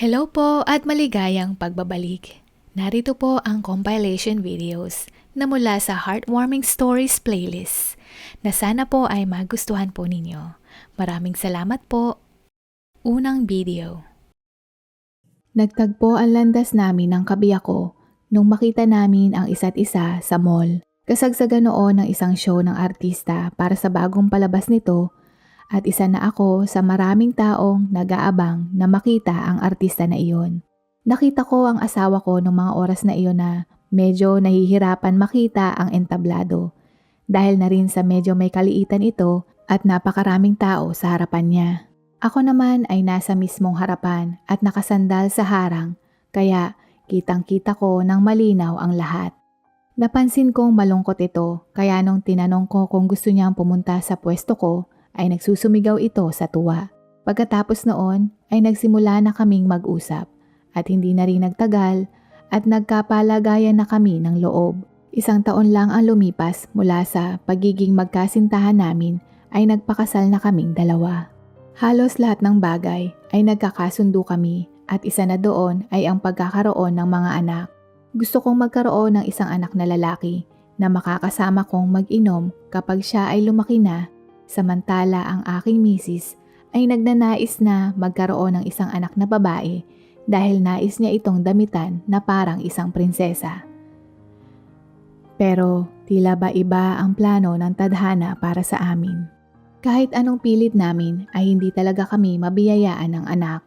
Hello po at maligayang pagbabalik. Narito po ang compilation videos na mula sa Heartwarming Stories playlist na sana po ay magustuhan po ninyo. Maraming salamat po. Unang video. Nagtagpo ang landas namin ng kabiyak ko nung makita namin ang isa't isa sa mall. Kasagsagan noon ng isang show ng artista para sa bagong palabas nito at isa na ako sa maraming taong nag-aabang na makita ang artista na iyon. Nakita ko ang asawa ko noong mga oras na iyon na medyo nahihirapan makita ang entablado dahil na rin sa medyo may kaliitan ito at napakaraming tao sa harapan niya. Ako naman ay nasa mismong harapan at nakasandal sa harang kaya kitang-kita ko ng malinaw ang lahat. Napansin kong malungkot ito kaya nung tinanong ko kung gusto niyang pumunta sa pwesto ko ay nagsusumigaw ito sa tuwa. Pagkatapos noon ay nagsimula na kaming mag-usap at hindi na rin nagtagal at nagkapalagayan na kami ng loob. Isang taon lang ang lumipas mula sa pagiging magkasintahan namin ay nagpakasal na kaming dalawa. Halos lahat ng bagay ay nagkakasundo kami at isa na doon ay ang pagkakaroon ng mga anak. Gusto kong magkaroon ng isang anak na lalaki na makakasama kong mag-inom kapag siya ay lumaki na, samantala ang aking misis ay nagnanais na magkaroon ng isang anak na babae dahil nais niya itong damitan na parang isang prinsesa. Pero tila ba iba ang plano ng tadhana para sa amin. Kahit anong pilit namin ay hindi talaga kami mabiyayaan ng anak.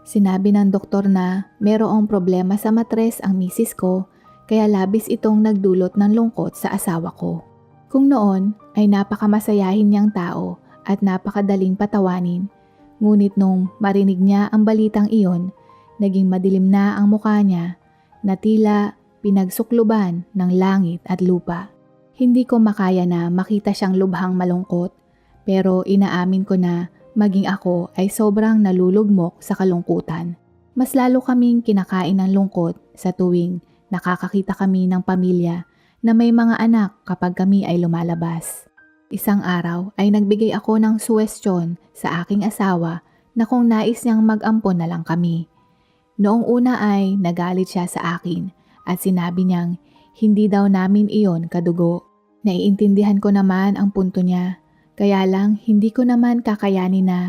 Sinabi ng doktor na mayroong problema sa matres ang misis ko kaya labis itong nagdulot ng lungkot sa asawa ko. Kung noon ay napakamasayahin niyang tao at napakadaling patawanin, ngunit nung marinig niya ang balitang iyon, naging madilim na ang mukha niya na tila pinagsukluban ng langit at lupa. Hindi ko makaya na makita siyang lubhang malungkot pero inaamin ko na maging ako ay sobrang nalulugmok sa kalungkutan. Mas lalo kaming kinakain ng lungkot sa tuwing nakakakita kami ng pamilya na may mga anak kapag kami ay lumalabas. Isang araw ay nagbigay ako ng suwestyon sa aking asawa na kung nais niyang mag-ampon na lang kami. Noong una ay nagalit siya sa akin at sinabi niyang hindi daw namin iyon kadugo. Naiintindihan ko naman ang punto niya. Kaya lang hindi ko naman kakayanin na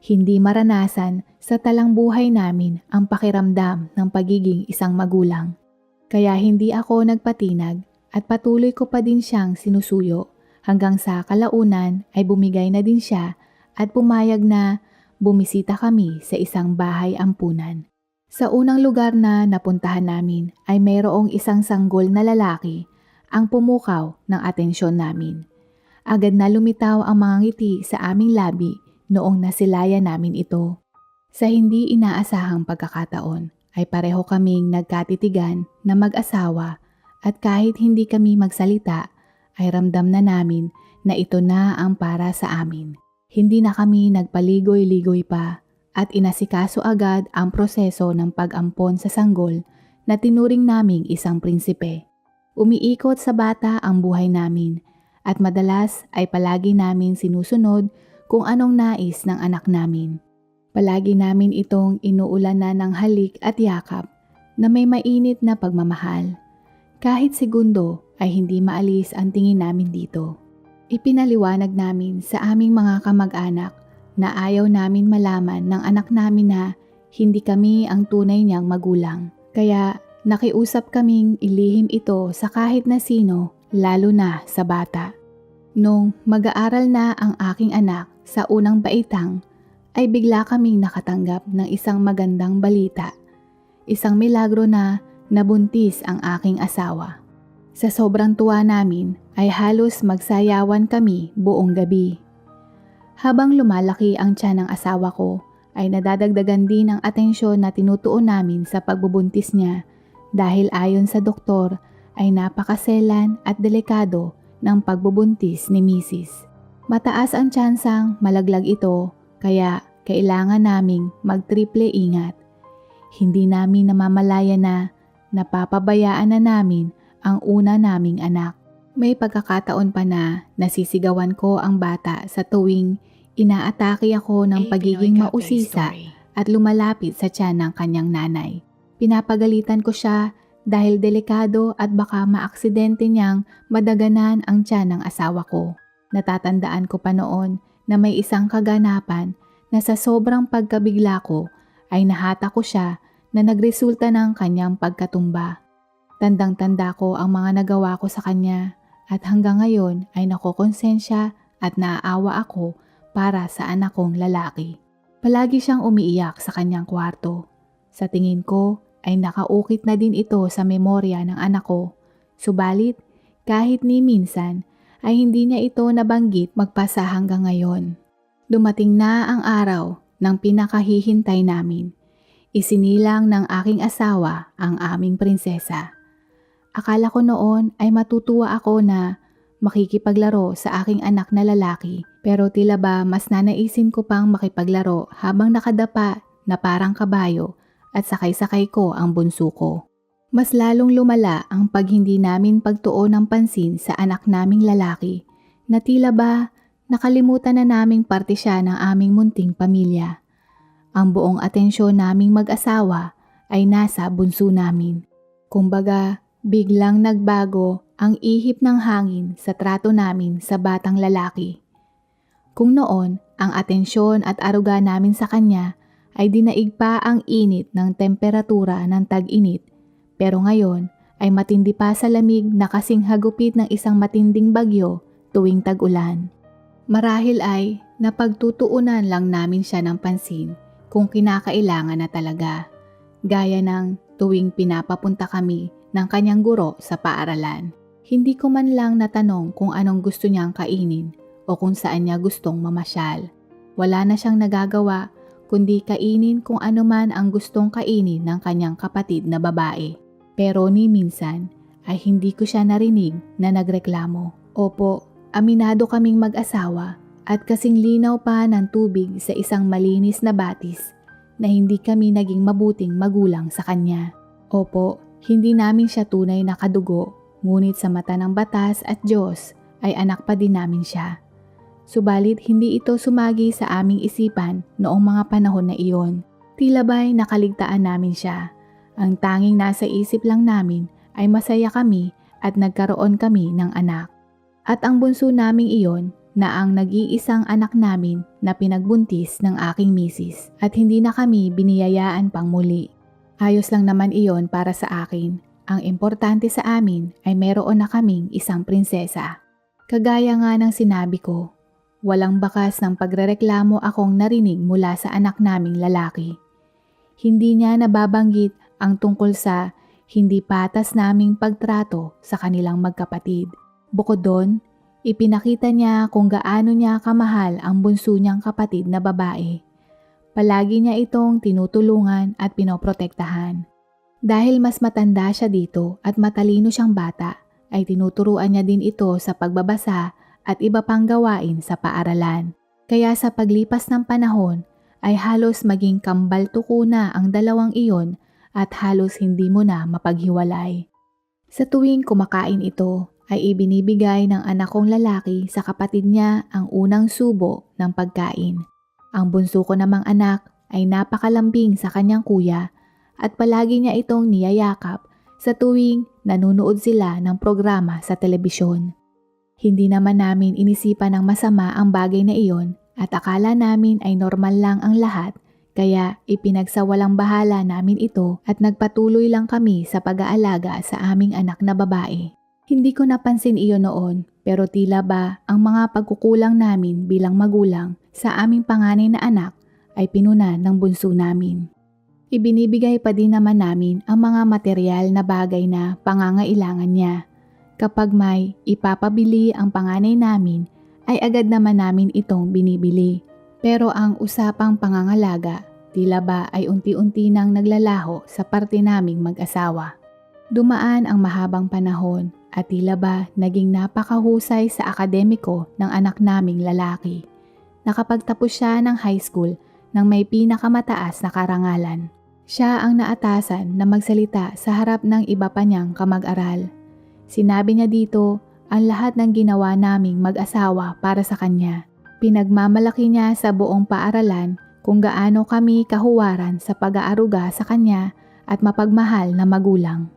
hindi maranasan sa talang buhay namin ang pakiramdam ng pagiging isang magulang. Kaya hindi ako nagpatinag at patuloy ko pa din siyang sinusuyo hanggang sa kalaunan ay bumigay na din siya at pumayag na bumisita kami sa isang bahay ampunan. Sa unang lugar na napuntahan namin ay mayroong isang sanggol na lalaki ang pumukaw ng atensyon namin. Agad na lumitaw ang mga ngiti sa aming labi noong nasilaya namin ito. Sa hindi inaasahang pagkakataon ay pareho kaming nagkatitigan na mag-asawa at kahit hindi kami magsalita ay ramdam na namin na ito na ang para sa amin. Hindi na kami nagpaligoy-ligoy pa at inasikaso agad ang proseso ng pag-ampon sa sanggol na tinuring naming isang prinsipe. Umiikot sa bata ang buhay namin at madalas ay palagi namin sinusunod kung anong nais ng anak namin. Palagi namin itong inuulanan ng halik at yakap na may mainit na pagmamahal. Kahit segundo ay hindi maalis ang tingin namin dito. Ipinaliwanag namin sa aming mga kamag-anak na ayaw namin malaman ng anak namin na hindi kami ang tunay niyang magulang. Kaya nakiusap kaming ilihim ito sa kahit na sino, lalo na sa bata. Nung mag-aaral na ang aking anak sa unang baitang, ay bigla kaming nakatanggap ng isang magandang balita. Isang milagro na nabuntis ang aking asawa. Sa sobrang tuwa namin ay halos magsayawan kami buong gabi. Habang lumalaki ang tiyan ng asawa ko, ay nadadagdagan din ang atensyon na tinutuon namin sa pagbubuntis niya dahil ayon sa doktor ay napakaselan at delikado ng pagbubuntis ni Mrs. Mataas ang tsansang malaglag ito kaya kailangan naming mag-triple ingat. Hindi namin namamalaya na napapabayaan na namin ang una naming anak. May pagkakataon pa na nasisigawan ko ang bata sa tuwing inaatake ako ng pagiging mausisa at lumalapit sa tiyan ng kanyang nanay. Pinapagalitan ko siya dahil delikado at baka maaksidente niyang madaganan ang tiyan ng asawa ko. Natatandaan ko pa noon na may isang kaganapan na sa sobrang pagkabigla ko ay nahata ko siya na nagresulta ng kanyang pagkatumba. Tandang-tanda ko ang mga nagawa ko sa kanya at hanggang ngayon ay nakokonsensya at naaawa ako para sa anak kong lalaki. Palagi siyang umiiyak sa kanyang kwarto. Sa tingin ko ay nakaukit na din ito sa memorya ng anak ko. Subalit kahit ni minsan ay hindi niya ito nabanggit magpasa hanggang ngayon. Dumating na ang araw ng pinakahihintay namin. Isinilang ng aking asawa ang aming prinsesa. Akala ko noon ay matutuwa ako na makikipaglaro sa aking anak na lalaki, pero tila ba mas nanaisin ko pang makipaglaro habang nakadapa na parang kabayo at sakay-sakay ko ang bunso ko. Mas lalong lumala ang pag hindi namin pagtuon ng pansin sa anak naming lalaki na tila ba nakalimutan na naming parte siya ng aming munting pamilya. Ang buong atensyon naming mag-asawa ay nasa bunso namin. Kumbaga, biglang nagbago ang ihip ng hangin sa trato namin sa batang lalaki. Kung noon, ang atensyon at aruga namin sa kanya ay dinaig pa ang init ng temperatura ng tag-init, pero ngayon ay matindi pa sa lamig na kasing hagupit ng isang matinding bagyo tuwing tag-ulan. Marahil ay napagtutuunan lang namin siya ng pansin kung kinakailangan na talaga, gaya ng tuwing pinapapunta kami ng kanyang guro sa paaralan. Hindi ko man lang natanong kung anong gusto niyang kainin o kung saan niya gustong mamasyal. Wala na siyang nagagawa kundi kainin kung ano man ang gustong kainin ng kanyang kapatid na babae. Pero ni minsan ay hindi ko siya narinig na nagreklamo. Opo, aminado kaming mag-asawa at kasing linaw pa ng tubig sa isang malinis na batis na hindi kami naging mabuting magulang sa kanya. Opo, hindi namin siya tunay na kadugo, ngunit sa mata ng batas at Diyos ay anak pa din namin siya. Subalit hindi ito sumagi sa aming isipan noong mga panahon na iyon. Tila ba'y nakaligtaan namin siya. Ang tanging nasa isip lang namin ay masaya kami at nagkaroon kami ng anak. At ang bunso naming iyon na ang nag-iisang anak namin na pinagbuntis ng aking misis at hindi na kami biniyayaan pang muli. Ayos lang naman iyon para sa akin. Ang importante sa amin ay meron na kaming isang prinsesa. Kagaya nga ng sinabi ko, walang bakas ng pagrereklamo akong narinig mula sa anak naming lalaki. Hindi niya nababanggit ang tungkol sa hindi patas naming pagtrato sa kanilang magkapatid. Bukod doon, ipinakita niya kung gaano niya kamahal ang bunso niyang kapatid na babae. Palagi niya itong tinutulungan at pinoprotektahan. Dahil mas matanda siya dito at matalino siyang bata, ay tinuturuan niya din ito sa pagbabasa at iba pang gawain sa paaralan. Kaya sa paglipas ng panahon, ay halos maging kambal tuko na ang dalawang iyon at halos hindi mo na mapaghiwalay. Sa tuwing kumakain ito, ay ibinibigay ng anak kong lalaki sa kapatid niya ang unang subo ng pagkain. Ang bunso ko namang anak ay napakalambing sa kanyang kuya at palagi niya itong niyayakap sa tuwing nanonood sila ng programa sa telebisyon. Hindi naman namin inisipan ng masama ang bagay na iyon at akala namin ay normal lang ang lahat, kaya ipinagsawalang bahala namin ito at nagpatuloy lang kami sa pag-aalaga sa aming anak na babae. Hindi ko napansin iyon noon, pero tila ba ang mga pagkukulang namin bilang magulang sa aming panganay na anak ay pinunan ng bunso namin. Ibinibigay pa din naman namin ang mga material na bagay na pangangailangan niya. Kapag may ipapabili ang panganay namin, ay agad naman namin itong binibili. Pero ang usapang pangangalaga, tila ba ay unti-unti nang naglalaho sa parte naming mag-asawa. Dumaan ang mahabang panahon at tila ba naging napakahusay sa akademiko ng anak naming lalaki. Nakapagtapos siya ng high school nang may pinakamataas na karangalan. Siya ang naatasan na magsalita sa harap ng iba pa niyang kamag-aral. Sinabi niya dito ang lahat ng ginawa naming mag-asawa para sa kanya. Pinagmamalaki niya sa buong paaralan kung gaano kami kahuwaran sa pag-aaruga sa kanya at mapagmahal na magulang.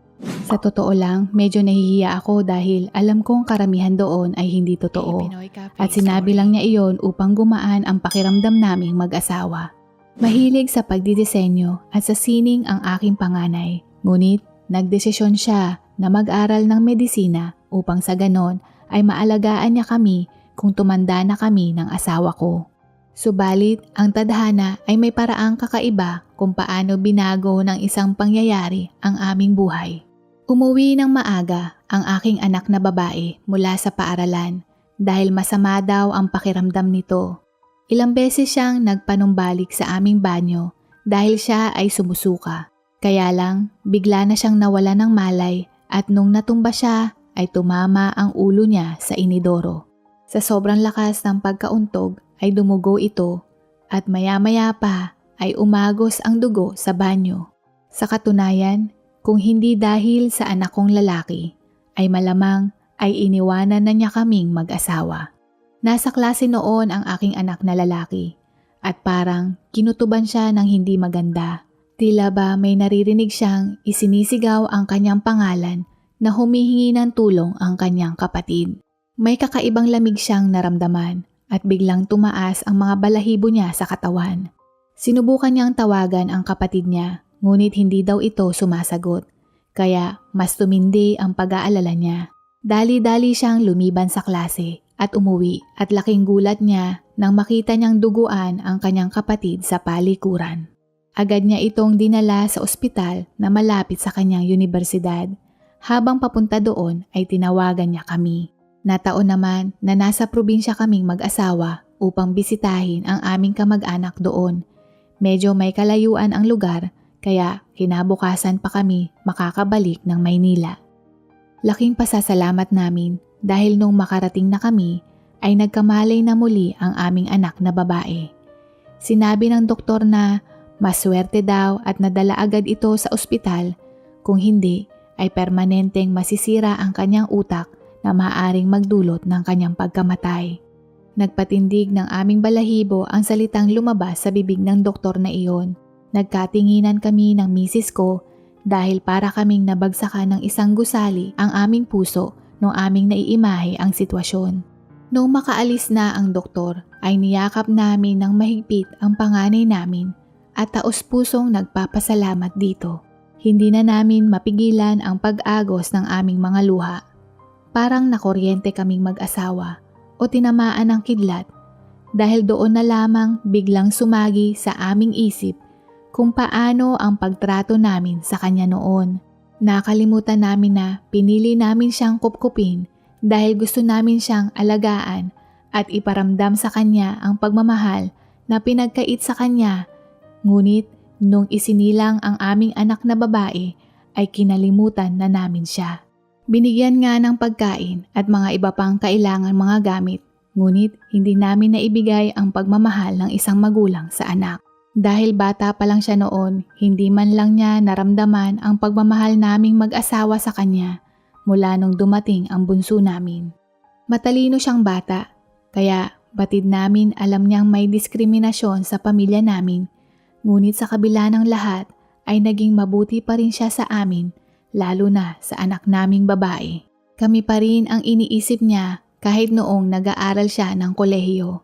Sa totoo lang, medyo nahihiya ako dahil alam kong karamihan doon ay hindi totoo. At sinabi lang niya iyon upang gumaan ang pakiramdam naming mag-asawa. Mahilig sa pagdidisenyo at sa sining ang aking panganay. Ngunit nagdesisyon siya na mag-aral ng medisina upang sa ganon ay maalagaan niya kami kung tumanda na kami ng asawa ko. Subalit, ang tadhana ay may paraang kakaiba kung paano binago ng isang pangyayari ang aming buhay. Umuwi ng maaga ang aking anak na babae mula sa paaralan dahil masama daw ang pakiramdam nito. Ilang beses siyang nagpanumbalik sa aming banyo dahil siya ay sumusuka. Kaya lang, bigla na siyang nawala ng malay at nung natumba siya ay tumama ang ulo niya sa inidoro. Sa sobrang lakas ng pagkauntog ay dumugo ito at maya-maya pa ay umagos ang dugo sa banyo. Sa katunayan, kung hindi dahil sa anak kong lalaki, ay malamang ay iniwanan na niya kaming mag-asawa. Nasa klase noon ang aking anak na lalaki at parang kinutuban siya ng hindi maganda. Tila ba may naririnig siyang isinisigaw ang kanyang pangalan na humihingi ng tulong ang kanyang kapatid. May kakaibang lamig siyang naramdaman at biglang tumaas ang mga balahibo niya sa katawan. Sinubukan niyang tawagan ang kapatid niya. Ngunit hindi daw ito sumasagot, kaya mas tumindi ang pag-aalala niya. Dali-dali siyang lumiban sa klase at umuwi at laking gulat niya nang makita niyang duguan ang kanyang kapatid sa palikuran. Agad niya itong dinala sa ospital na malapit sa kanyang universidad. Habang papunta doon ay tinawagan niya kami. Nataon naman na nasa probinsya kaming mag-asawa upang bisitahin ang aming kamag-anak doon. Medyo may kalayuan ang lugar, kaya kinabukasan pa kami makakabalik ng Maynila. Laking pasasalamat namin dahil nung makarating na kami ay nagkamalay na muli ang aming anak na babae. Sinabi ng doktor na maswerte daw at nadala agad ito sa ospital, kung hindi ay permanenteng masisira ang kanyang utak na maaaring magdulot ng kanyang pagkamatay. Nagpatindig ng aming balahibo ang salitang lumabas sa bibig ng doktor na iyon. Nagkatinginan kami ng misis ko dahil para kaming nabagsakan ng isang gusali ang aming puso nung aming naiimahe ang sitwasyon. Nung makaalis na ang doktor ay niyakap namin ng mahigpit ang panganay namin at taos-pusong nagpapasalamat dito. Hindi na namin mapigilan ang pag-agos ng aming mga luha. Parang nakuryente kaming mag-asawa o tinamaan ng kidlat dahil doon na lamang biglang sumagi sa aming isip kung paano ang pagtrato namin sa kanya noon. Nakalimutan namin na pinili namin siyang kupkupin dahil gusto namin siyang alagaan at iparamdam sa kanya ang pagmamahal na pinagkait sa kanya. Ngunit nung isinilang ang aming anak na babae ay kinalimutan na namin siya. Binigyan nga ng pagkain at mga iba pang kailangan mga gamit, ngunit hindi namin naibigay ang pagmamahal ng isang magulang sa anak. Dahil bata pa lang siya noon, hindi man lang niya naramdaman ang pagmamahal naming mag-asawa sa kanya mula nung dumating ang bunso namin. Matalino siyang bata, kaya batid namin alam niyang may diskriminasyon sa pamilya namin. Ngunit sa kabila ng lahat ay naging mabuti pa rin siya sa amin, lalo na sa anak naming babae. Kami pa rin ang iniisip niya kahit noong nag-aaral siya ng kolehiyo.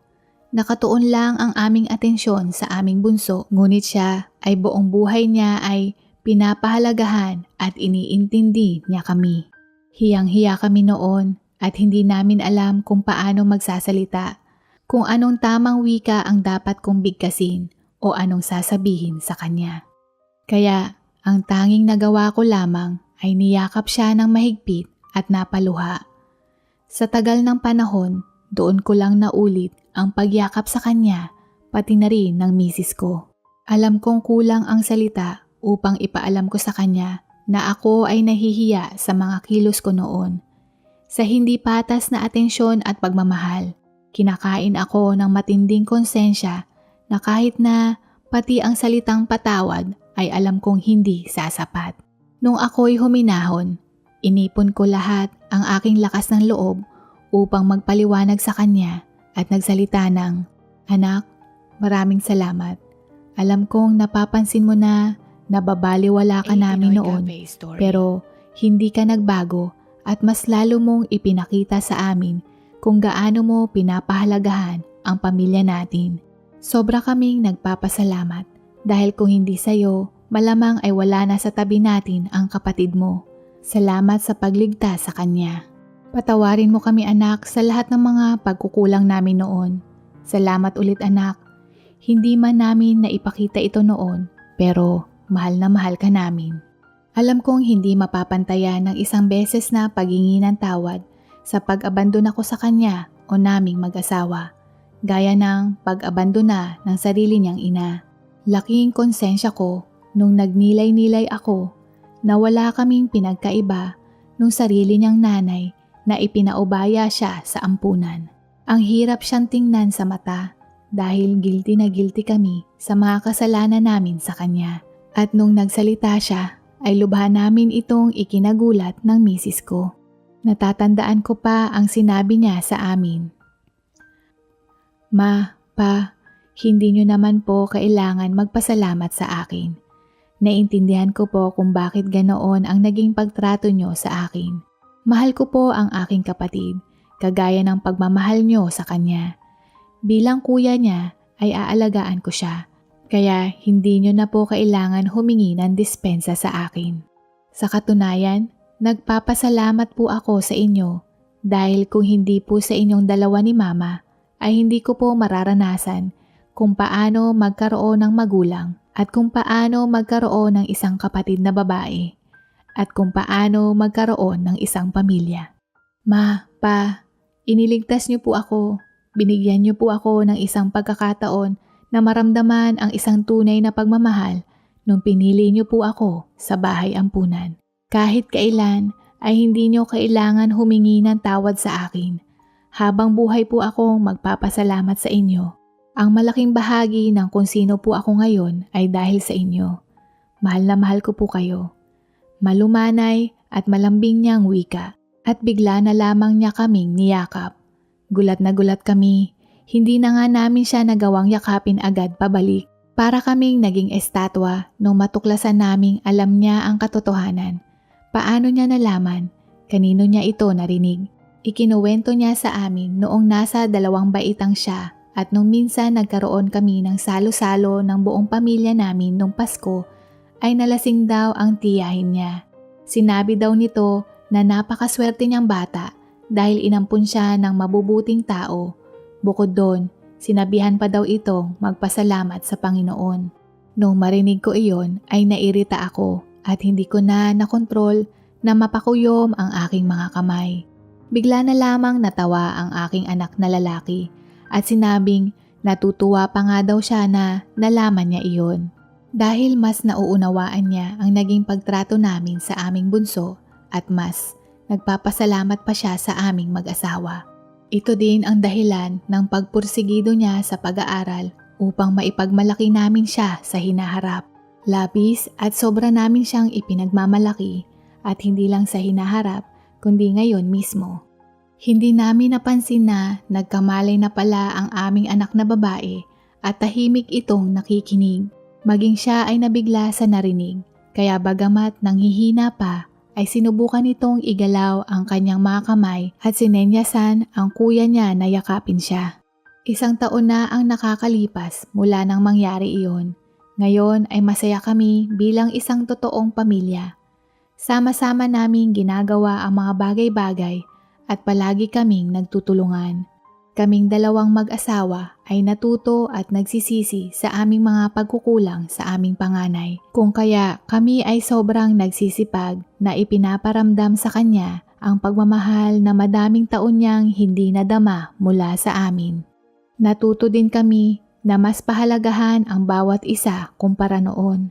Nakatuon lang ang aming atensyon sa aming bunso, ngunit siya ay buong buhay niya ay pinapahalagahan at iniintindi niya kami. Hiyang-hiya kami noon at hindi namin alam kung paano magsasalita, kung anong tamang wika ang dapat kong bigkasin o anong sasabihin sa kanya. Kaya ang tanging nagawa ko lamang ay niyakap siya ng mahigpit at napaluha. Sa tagal ng panahon, doon ko lang naulit ang pagyakap sa kanya, pati na rin ng misis ko. Alam kong kulang ang salita upang ipaalam ko sa kanya na ako ay nahihiya sa mga kilos ko noon. Sa hindi patas na atensyon at pagmamahal, kinakain ako ng matinding konsensya na kahit na pati ang salitang patawad ay alam kong hindi sasapat. Nung ako'y huminahon, inipon ko lahat ang aking lakas ng loob upang magpaliwanag sa kanya at nagsalita ng, "Anak, maraming salamat. Alam kong napapansin mo na nababaliwala ka namin noon, pero hindi ka nagbago at mas lalo mong ipinakita sa amin kung gaano mo pinapahalagahan ang pamilya natin. Sobra kaming nagpapasalamat dahil kung hindi sa'yo, malamang ay wala na sa tabi natin ang kapatid mo. Salamat sa pagligtas sa kanya. Patawarin mo kami anak sa lahat ng mga pagkukulang namin noon. Salamat ulit anak. Hindi man namin naipakita ito noon, pero mahal na mahal ka namin. Alam kong hindi mapapantayan ng isang beses na paghingi ng tawad sa pag-abandona ko sa kanya o naming mag-asawa, gaya ng pag-abandona ng sarili niyang ina. Laking konsensya ko nung nagnilay-nilay ako na wala kaming pinagkaiba nung sarili niyang nanay na ipinaubaya siya sa ampunan. Ang hirap siyang tingnan sa mata dahil guilty na guilty kami sa mga kasalanan namin sa kanya. At nung nagsalita siya, ay lubha namin itong ikinagulat ng misis ko. Natatandaan ko pa ang sinabi niya sa amin. Ma, pa, hindi niyo naman po kailangan magpasalamat sa akin. Naintindihan ko po kung bakit ganoon ang naging pagtrato niyo sa akin. Mahal ko po ang aking kapatid, kagaya ng pagmamahal niyo sa kanya. Bilang kuya niya ay aalagaan ko siya, kaya hindi niyo na po kailangan humingi ng dispensa sa akin. Sa katunayan, nagpapasalamat po ako sa inyo dahil kung hindi po sa inyong dalawa ni Mama, ay hindi ko po mararanasan kung paano magkaroon ng magulang at kung paano magkaroon ng isang kapatid na babae at kung paano magkaroon ng isang pamilya. Ma, pa, iniligtas niyo po ako. Binigyan niyo po ako ng isang pagkakataon na maramdaman ang isang tunay na pagmamahal nung pinili niyo po ako sa bahay ampunan. Kahit kailan ay hindi niyo kailangan humingi ng tawad sa akin. Habang buhay po akong magpapasalamat sa inyo. Ang malaking bahagi ng kung sino po ako ngayon ay dahil sa inyo. Mahal na mahal ko po kayo. Malumanay at malambing niyang wika at bigla na lamang niya kaming niyakap. Gulat na gulat kami, hindi na nga namin siya nagawang yakapin agad pabalik. Para kaming naging estatwa nung matuklasan naming alam niya ang katotohanan. Paano niya nalaman? Kanino niya ito narinig? Ikinuwento niya sa amin noong nasa 2 baitang siya at nung minsan nagkaroon kami ng salo-salo ng buong pamilya namin nung Pasko ay nalasing daw ang tiyahin niya. Sinabi daw nito na napakaswerte niyang bata dahil inampun siya ng mabubuting tao. Bukod doon, sinabihan pa daw itong magpasalamat sa Panginoon. Nung marinig ko iyon ay nairita ako at hindi ko na nakontrol na mapakuyom ang aking mga kamay. Bigla na lamang natawa ang aking anak na lalaki at sinabing natutuwa pa nga daw siya na nalaman niya iyon. Dahil mas nauunawaan niya ang naging pagtrato namin sa aming bunso at mas nagpapasalamat pa siya sa aming mag-asawa. Ito din ang dahilan ng pagpursigido niya sa pag-aaral upang maipagmalaki namin siya sa hinaharap. Labis at sobra namin siyang ipinagmamalaki at hindi lang sa hinaharap kundi ngayon mismo. Hindi namin napansin na nagkamalay na pala ang aming anak na babae at tahimik itong nakikinig. Maging siya ay nabigla sa narinig, kaya bagamat nanghihina pa, ay sinubukan nitong igalaw ang kanyang mga kamay at sinenyasan ang kuya niya na yakapin siya. 1 taon na ang nakakalipas mula nang mangyari iyon. Ngayon ay masaya kami bilang isang totoong pamilya. Sama-sama naming ginagawa ang mga bagay-bagay at palagi kaming nagtutulungan. Kaming dalawang mag-asawa ay natuto at nagsisisi sa aming mga pagkukulang sa aming panganay. Kung kaya kami ay sobrang nagsisipag na ipinaparamdam sa kanya ang pagmamahal na madaming taon niyang hindi nadama mula sa amin. Natuto din kami na mas pahalagahan ang bawat isa kumpara noon.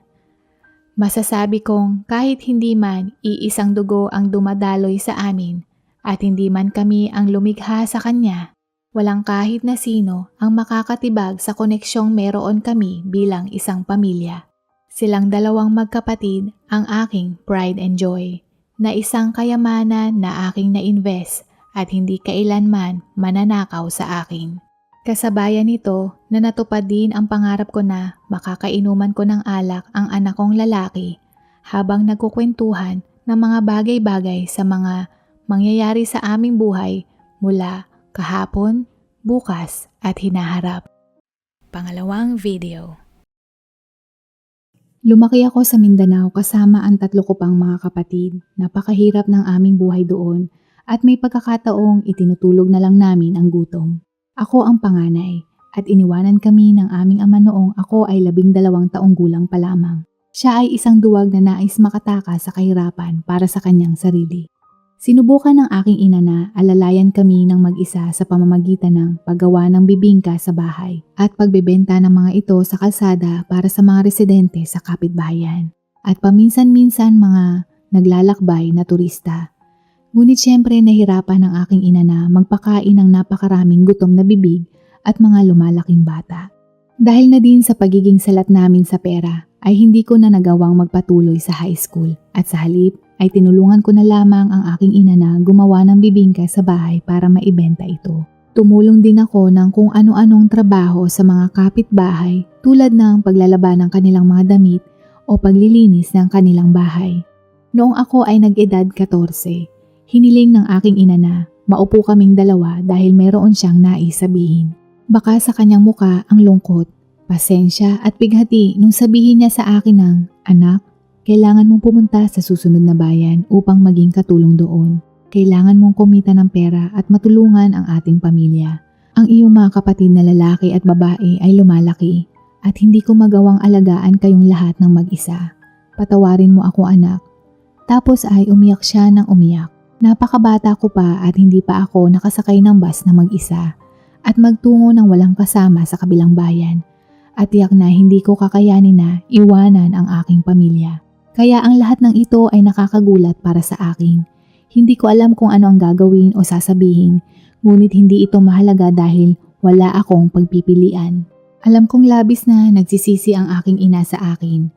Masasabi kong kahit hindi man iisang dugo ang dumadaloy sa amin at hindi man kami ang lumikha sa kanya, walang kahit na sino ang makakatibag sa koneksyong meron kami bilang isang pamilya. Silang dalawang magkapatid ang aking pride and joy, na isang kayamanan na aking na-invest at hindi kailanman mananakaw sa akin. Kasabayan nito na natupad din ang pangarap ko na makakainuman ko ng alak ang anak kong lalaki habang nagkukwentuhan ng mga bagay-bagay sa mga mangyayari sa aming buhay mula kahapon, bukas at hinaharap. Pangalawang video. Lumaki ako sa Mindanao kasama ang 3 ko pang mga kapatid. Napakahirap ng aming buhay doon at may pagkakataong itinutulog na lang namin ang gutom. Ako ang panganay at iniwanan kami ng aming ama noong ako ay 12 taong gulang pa lamang. Siya ay isang duwag na nais makatakas sa kahirapan para sa kanyang sarili. Sinubukan ng aking ina na alalayan kami ng mag-isa sa pamamagitan ng paggawa ng bibingka sa bahay at pagbebenta ng mga ito sa kalsada para sa mga residente sa kapitbahayan at paminsan-minsan mga naglalakbay na turista. Ngunit siyempre nahirapan ng aking ina na magpakain ng napakaraming gutom na bibig at mga lumalaking bata. Dahil na din sa pagiging salat namin sa pera ay hindi ko na nagawang magpatuloy sa high school at sa halip ay tinulungan ko na lamang ang aking ina na gumawa ng bibingka sa bahay para maibenta ito. Tumulong din ako ng kung ano-anong trabaho sa mga kapitbahay tulad ng paglalaba ng kanilang mga damit o paglilinis ng kanilang bahay. Noong ako ay nag-edad 14, hiniling ng aking ina na maupo kaming dalawa dahil mayroon siyang nais sabihin. Baka sa kanyang muka ang lungkot, pasensya at bighati nung sabihin niya sa akin ng, "Anak, kailangan mong pumunta sa susunod na bayan upang maging katulong doon. Kailangan mong kumita ng pera at matulungan ang ating pamilya. Ang iyong mga kapatid na lalaki at babae ay lumalaki at hindi ko magawang alagaan kayong lahat ng mag-isa. Patawarin mo ako, anak." Tapos ay umiyak siya ng umiyak. Napakabata ko pa at hindi pa ako nakasakay ng bus na mag-isa at magtungo ng walang kasama sa kabilang bayan at tiyak na hindi ko kakayanin na iwanan ang aking pamilya. Kaya ang lahat ng ito ay nakakagulat para sa akin. Hindi ko alam kung ano ang gagawin o sasabihin, ngunit hindi ito mahalaga dahil wala akong pagpipilian. Alam kong labis na nagsisisi ang aking ina sa akin.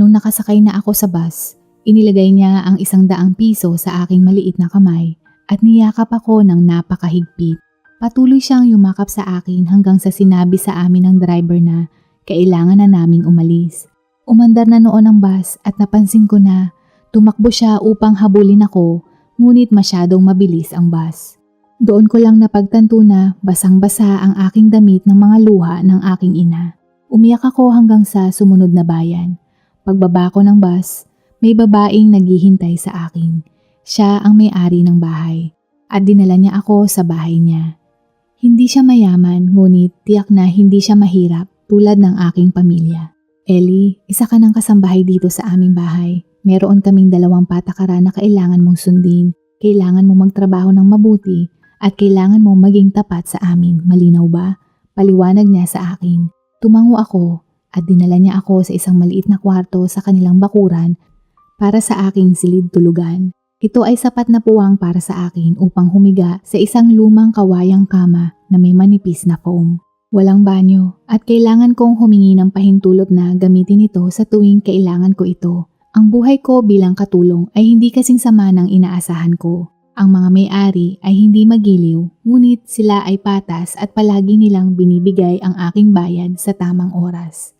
Nung nakasakay na ako sa bus, inilagay niya ang 100 piso sa aking maliit na kamay at niyakap ako ng napakahigpit. Patuloy siyang yumakap sa akin hanggang sa sinabi sa amin ng driver na kailangan na naming umalis. Umandar na noon ang bus at napansin ko na tumakbo siya upang habulin ako, ngunit masyadong mabilis ang bus. Doon ko lang napagtanto na basang-basa ang aking damit ng mga luha ng aking ina. Umiyak ako hanggang sa sumunod na bayan. Pagbaba ko ng bus, may babaeng naghihintay sa akin. Siya ang may-ari ng bahay at dinala niya ako sa bahay niya. Hindi siya mayaman, ngunit tiyak na hindi siya mahirap tulad ng aking pamilya. "Ellie, isa ka ng kasambahay dito sa aming bahay. Meron kaming 2 patakaran na kailangan mong sundin. Kailangan mong magtrabaho ng mabuti at kailangan mong maging tapat sa amin. Malinaw ba?" Paliwanag niya sa akin. Tumango ako at dinala niya ako sa isang maliit na kwarto sa kanilang bakuran para sa aking silid tulugan. Ito ay sapat na puwang para sa akin upang humiga sa isang lumang kawayang kama na may manipis na foam. Walang banyo at kailangan kong humingi ng pahintulot na gamitin ito sa tuwing kailangan ko ito. Ang buhay ko bilang katulong ay hindi kasing sama ng inaasahan ko. Ang mga may-ari ay hindi magiliw, ngunit sila ay patas at palagi nilang binibigay ang aking bayad sa tamang oras.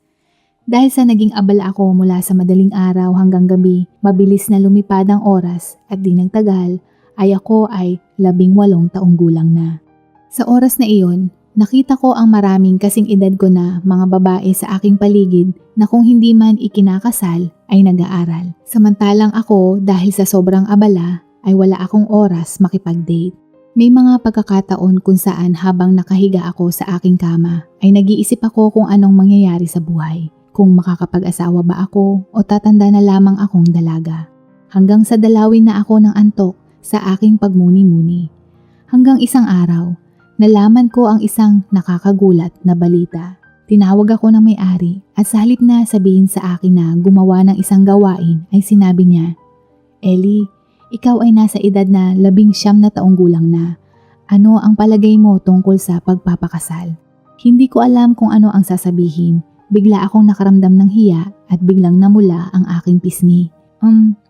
Dahil sa naging abala ako mula sa madaling araw hanggang gabi, mabilis na lumipad ang oras at di nagtagal ay ako ay 18 taong gulang na. Sa oras na iyon, nakita ko ang maraming kasing edad ko na mga babae sa aking paligid na kung hindi man ikinakasal ay nag-aaral. Samantalang ako dahil sa sobrang abala ay wala akong oras makipag-date. May mga pagkakataon kung saan habang nakahiga ako sa aking kama ay nag-iisip ako kung anong mangyayari sa buhay. Kung makakapag-asawa ba ako o tatanda na lamang akong dalaga. Hanggang sa dalawin na ako ng antok sa aking pagmuni-muni. Hanggang isang araw, nalaman ko ang isang nakakagulat na balita. Tinawag ako ng may-ari at sa halip na sabihin sa akin na gumawa ng isang gawain ay sinabi niya, "Ellie, ikaw ay nasa edad na 19 na taong gulang na. Ano ang palagay mo tungkol sa pagpapakasal?" Hindi ko alam kung ano ang sasabihin. Bigla akong nakaramdam ng hiya at biglang namula ang aking pisngi.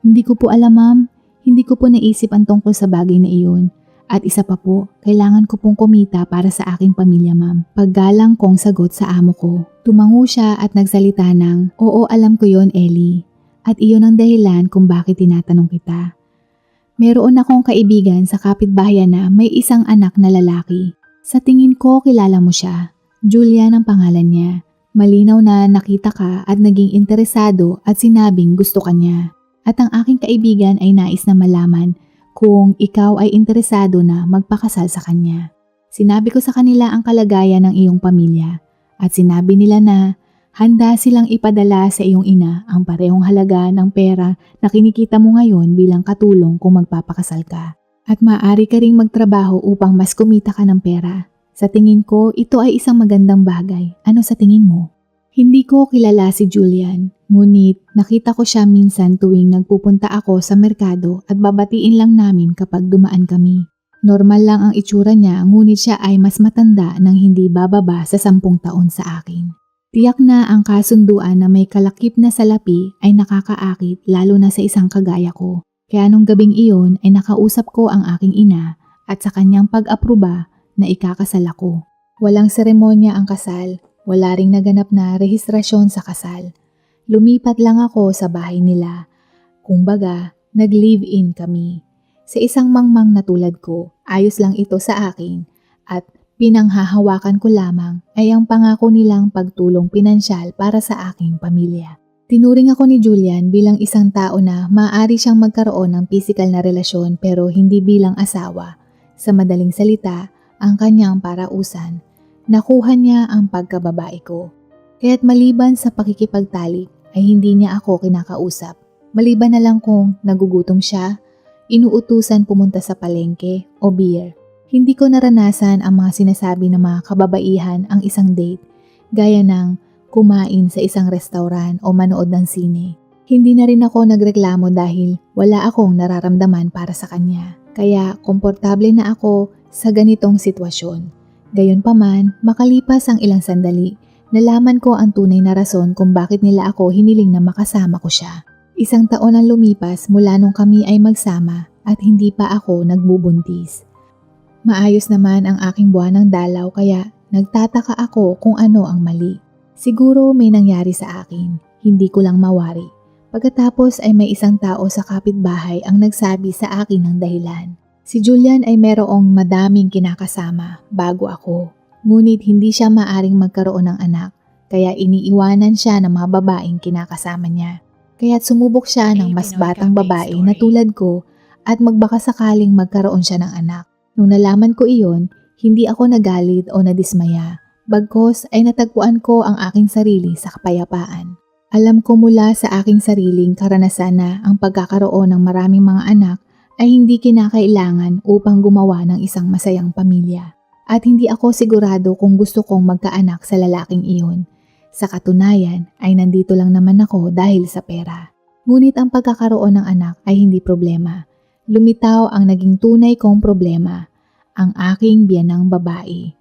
Hindi ko po alam, ma'am. Hindi ko po naisip ang tungkol sa bagay na iyon. At isa pa po, kailangan ko pong kumita para sa aking pamilya, ma'am. Paggalang kong sagot sa amo ko. Tumango siya at nagsalita ng, "Oo, alam ko yon, Ellie. At iyon ang dahilan kung bakit tinatanong kita. Meron akong kaibigan sa kapitbahayan na may isang anak na lalaki. Sa tingin ko kilala mo siya. Julian ang pangalan niya. Malinaw na nakita ka at naging interesado at sinabing gusto ka niya. At ang aking kaibigan ay nais na malaman kung ikaw ay interesado na magpakasal sa kanya. Sinabi ko sa kanila ang kalagayan ng iyong pamilya at sinabi nila na handa silang ipadala sa iyong ina ang parehong halaga ng pera na kinikita mo ngayon bilang katulong kung magpapakasal ka. At maaari ka ring magtrabaho upang mas kumita ka ng pera. Sa tingin ko, ito ay isang magandang bagay. Ano sa tingin mo?" Hindi ko kilala si Julian, ngunit nakita ko siya minsan tuwing nagpupunta ako sa merkado at babatiin lang namin kapag dumaan kami. Normal lang ang itsura niya, ngunit siya ay mas matanda nang hindi bababa sa 10 taon sa akin. Tiyak na ang kasunduan na may kalakip na salapi ay nakakaakit lalo na sa isang kagaya ko. Kaya nung gabing iyon ay nakausap ko ang aking ina at sa kanyang pag-aproba na ikakasal ako. Walang seremonya ang kasal. Wala ring naganap na rehistrasyon sa kasal. Lumipat lang ako sa bahay nila. Kumbaga, nag-live-in kami. Sa isang mangmang na tulad ko, ayos lang ito sa akin at pinanghahawakan ko lamang ay ang pangako nilang pagtulong pinansyal para sa aking pamilya. Tinuring ako ni Julian bilang isang tao na maaari siyang magkaroon ng physical na relasyon pero hindi bilang asawa. Sa madaling salita, ang kanyang parausan. Nakuha niya ang pagkababae ko. Kaya't maliban sa pakikipagtalik ay hindi niya ako kinakausap. Maliban na lang kung nagugutom siya, inuutusan pumunta sa palengke o beer. Hindi ko naranasan ang mga sinasabi ng mga kababaihan ang isang date, gaya ng kumain sa isang restaurant o manood ng sine. Hindi na rin ako nagreklamo dahil wala akong nararamdaman para sa kanya. Kaya komportable na ako sa ganitong sitwasyon. Gayunpaman, makalipas ang ilang sandali, nalaman ko ang tunay na rason kung bakit nila ako hiniling na makasama ko siya. 1 taon ang lumipas mula nung kami ay magsama at hindi pa ako nagbubuntis. Maayos naman ang aking buwan ng dalaw kaya nagtataka ako kung ano ang mali. Siguro may nangyari sa akin, hindi ko lang mawari. Pagkatapos ay may isang tao sa kapitbahay ang nagsabi sa akin ng dahilan. Si Julian ay merong madaming kinakasama bago ako, ngunit hindi siya maaring magkaroon ng anak, kaya iniiwanan siya ng mga babaeng kinakasama niya. Kaya't sumubok siya ng mas batang babae na tulad ko at magbaka sakaling magkaroon siya ng anak. Nung nalaman ko iyon, hindi ako nagalit o nadismaya, bagkos ay natagpuan ko ang aking sarili sa kapayapaan. Alam ko mula sa aking sariling karanasan na ang pagkakaroon ng maraming mga anak ay hindi kinakailangan upang gumawa ng isang masayang pamilya. At hindi ako sigurado kung gusto kong magkaanak sa lalaking iyon. Sa katunayan ay nandito lang naman ako dahil sa pera. Ngunit ang pagkakaroon ng anak ay hindi problema. Lumitaw ang naging tunay kong problema, ang aking biyanang babae,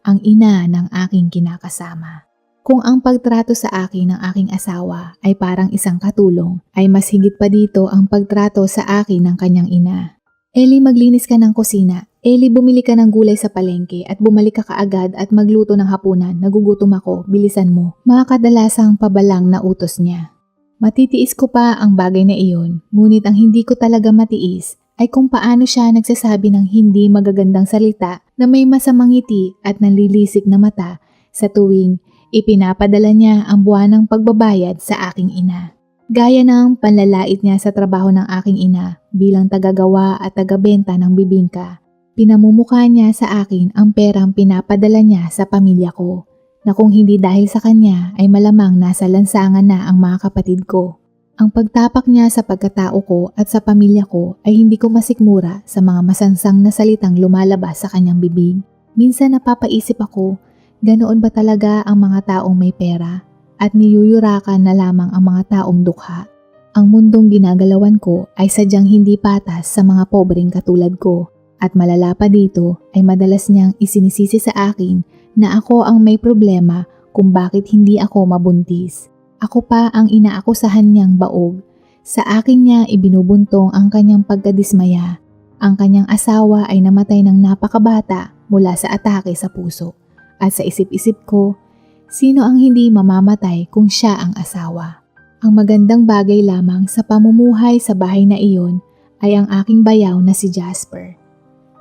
ang ina ng aking kinakasama. Kung ang pagtrato sa akin ng aking asawa ay parang isang katulong, ay mas higit pa dito ang pagtrato sa akin ng kanyang ina. "Ellie, maglinis ka ng kusina. Ellie, bumili ka ng gulay sa palengke at bumalik ka kaagad at magluto ng hapunan. Nagugutom ako, bilisan mo." Mga kadalasang pabalang na utos niya. Matitiis ko pa ang bagay na iyon, ngunit ang hindi ko talaga matiis ay kung paano siya nagsasabi ng hindi magagandang salita na may masamang ngiti at nalilisik na mata sa tuwing ipinapadala niya ang buwanang pagbabayad sa aking ina. Gaya ng panlalait niya sa trabaho ng aking ina bilang tagagawa at tagabenta ng bibingka, pinamumukha niya sa akin ang perang pinapadala niya sa pamilya ko, na kung hindi dahil sa kanya ay malamang nasa lansangan na ang mga kapatid ko. Ang pagtapak niya sa pagkatao ko at sa pamilya ko ay hindi ko masikmura sa mga masansang na salitang lumalabas sa kanyang bibig. Minsan napapaisip ako, ganoon ba talaga ang mga taong may pera at niyuyurakan na lamang ang mga taong dukha? Ang mundong ginagalawan ko ay sadyang hindi patas sa mga pobreng katulad ko at malala pa dito ay madalas niyang isinisisi sa akin na ako ang may problema kung bakit hindi ako mabuntis. Ako pa ang inaakusahan niyang baog. Sa akin niya ibinubuntong ang kanyang pagkadismaya Ang kanyang asawa ay namatay ng napakabata mula sa atake sa puso. At sa isip-isip ko, sino ang hindi mamamatay kung siya ang asawa? Ang magandang bagay lamang sa pamumuhay sa bahay na iyon ay ang aking bayaw na si Jasper.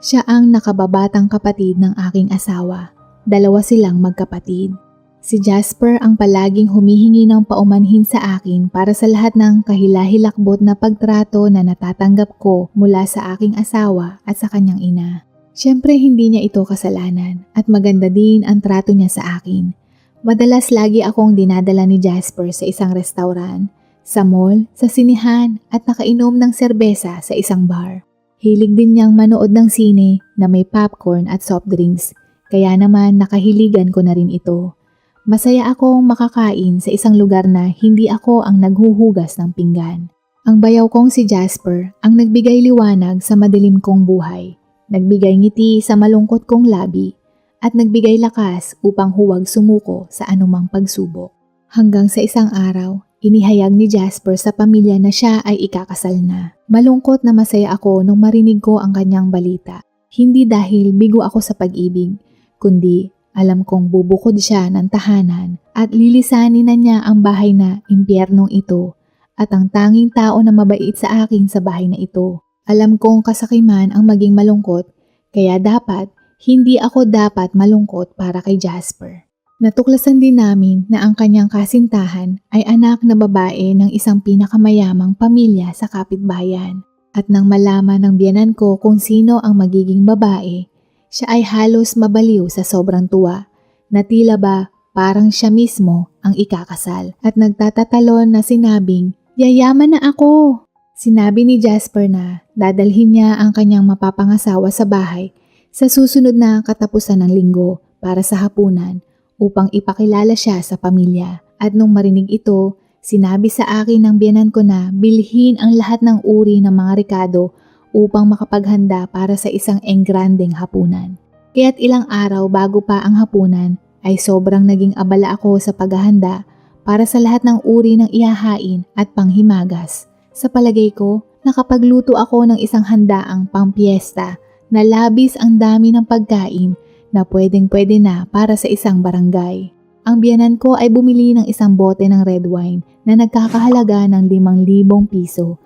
Siya ang nakababatang kapatid ng aking asawa. Dalawa silang magkapatid. Si Jasper ang palaging humihingi ng paumanhin sa akin para sa lahat ng kahilahilakbot na pagtrato na natatanggap ko mula sa aking asawa at sa kanyang ina. Siyempre hindi niya ito kasalanan at maganda din ang trato niya sa akin. Madalas lagi akong dinadala ni Jasper sa isang restaurant, sa mall, sa sinihan at nakainom ng serbesa sa isang bar. Hilig din niyang manood ng sine na may popcorn at soft drinks, kaya naman nakahiligan ko na rin ito. Masaya akong makakain sa isang lugar na hindi ako ang naghuhugas ng pinggan. Ang bayaw kong si Jasper ang nagbigay liwanag sa madilim kong buhay, nagbigay ngiti sa malungkot kong labi, at nagbigay lakas upang huwag sumuko sa anumang pagsubok. Hanggang sa isang araw, inihayag ni Jasper sa pamilya na siya ay ikakasal na. Malungkot na masaya ako nung marinig ko ang kanyang balita. Hindi dahil bigo ako sa pag-ibig, kundi alam kong bubukod siya ng tahanan at lilisanin na niya ang bahay na impyernong ito at ang tanging tao na mabait sa akin sa bahay na ito. Alam kong kasakiman ang maging malungkot, kaya hindi ako dapat malungkot para kay Jasper. Natuklasan din namin na ang kanyang kasintahan ay anak na babae ng isang pinakamayamang pamilya sa kapitbayan. At nang malaman ng biyenan ko kung sino ang magiging babae, siya ay halos mabaliw sa sobrang tuwa na tila ba parang siya mismo ang ikakasal at nagtatatalon na sinabing, "Yayaman na ako!" Sinabi ni Jasper na dadalhin niya ang kanyang mapapangasawa sa bahay sa susunod na katapusan ng linggo para sa hapunan upang ipakilala siya sa pamilya. At nung marinig ito, sinabi sa akin ng biyenan ko na bilhin ang lahat ng uri ng mga rekado upang makapaghanda para sa isang engrandeng hapunan. Kaya't ilang araw bago pa ang hapunan ay sobrang naging abala ako sa paghahanda para sa lahat ng uri ng ihahain at panghimagas. Sa palagay ko, nakapagluto ako ng isang handaang pampiesta na labis ang dami ng pagkain na pwedeng-pwede na para sa isang barangay. Ang biyenan ko ay bumili ng isang bote ng red wine na nagkakahalaga ng 5,000 piso.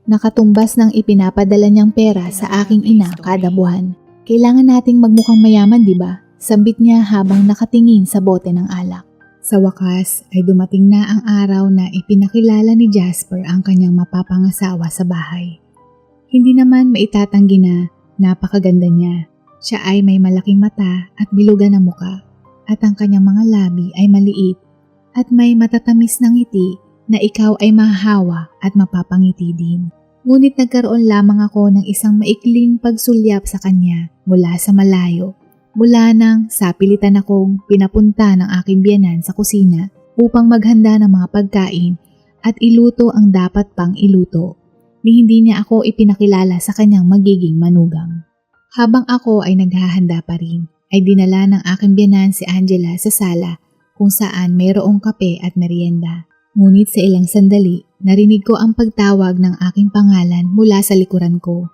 Nakatumbas ng ipinapadala niyang pera sa aking ina kada buwan. Kailangan nating magmukhang mayaman, di ba? Sambit niya habang nakatingin sa bote ng alak. Sa wakas ay dumating na ang araw na ipinakilala ni Jasper ang kanyang mapapangasawa sa bahay. Hindi naman maitatanggi na napakaganda niya. Siya ay may malaking mata at bilugan na muka at ang kanyang mga labi ay maliit at may matatamis na ngiti na ikaw ay mahahawa at mapapangiti din. Ngunit nagkaroon lamang ako ng isang maikling pagsulyap sa kanya mula sa malayo, mula nang sapilitan akong pinapunta ng aking biyenan sa kusina upang maghanda ng mga pagkain at iluto ang dapat pang iluto, ni hindi niya ako ipinakilala sa kanyang magiging manugang. Habang ako ay naghahanda pa rin, ay dinala ng aking biyenan si Angela sa sala kung saan mayroong kape at merienda. Ngunit sa ilang sandali, narinig ko ang pagtawag ng aking pangalan mula sa likuran ko.